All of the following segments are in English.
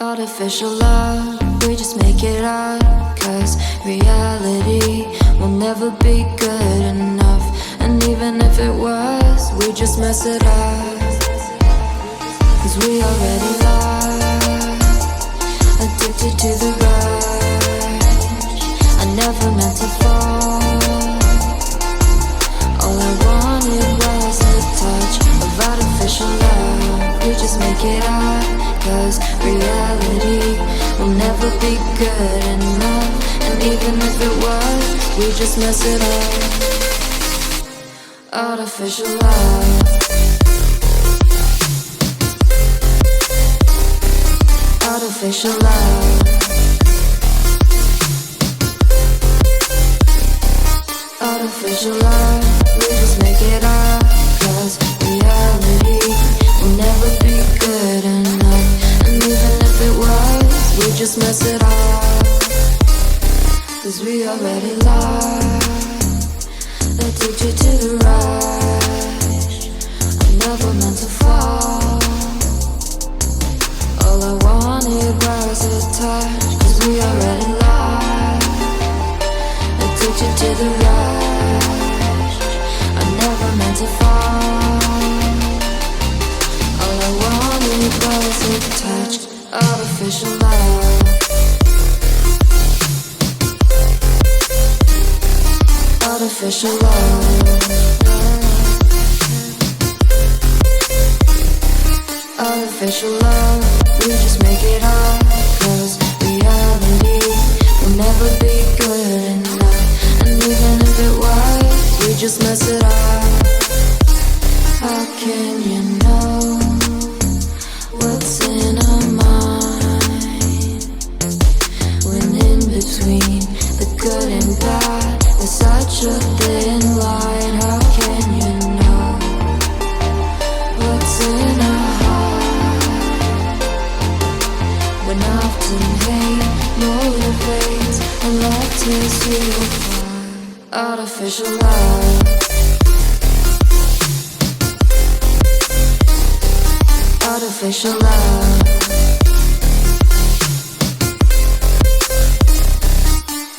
Artificial love, we just make it up, 'cause reality will never be good enough. And even if it was, we just mess it up, 'cause we already lost, addicted to the rush. I never meant to fall. All I wanted was a touch of artificial love. We just make it up, 'cause reality will never be good enough. And even if it was, we just mess it up. Artificial love, artificial love, artificial love. We just make it up, 'cause reality will never be good enough. And even if it was, we just mess it up, 'cause we already lost, addicted to the rush. I never meant to fall. All I wanted was a touch, 'cause we already lost, addicted to the rush. I never meant to fall. All I wanted was a touch. Artificial love, artificial love, artificial love. We just make it up, 'cause reality will never be good enough. And even if it was, we just mess it up. How can you know what's in our mind, when in between the good and bad there's such a thin line? How can you know what's in our heart, when often hate motivates and love tears you apart? Artificial love, artificial love,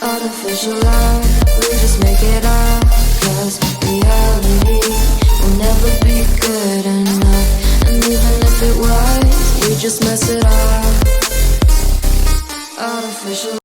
artificial love. We just make it up, 'cause reality will never be good enough. And even if it was, we just mess it up. Artificial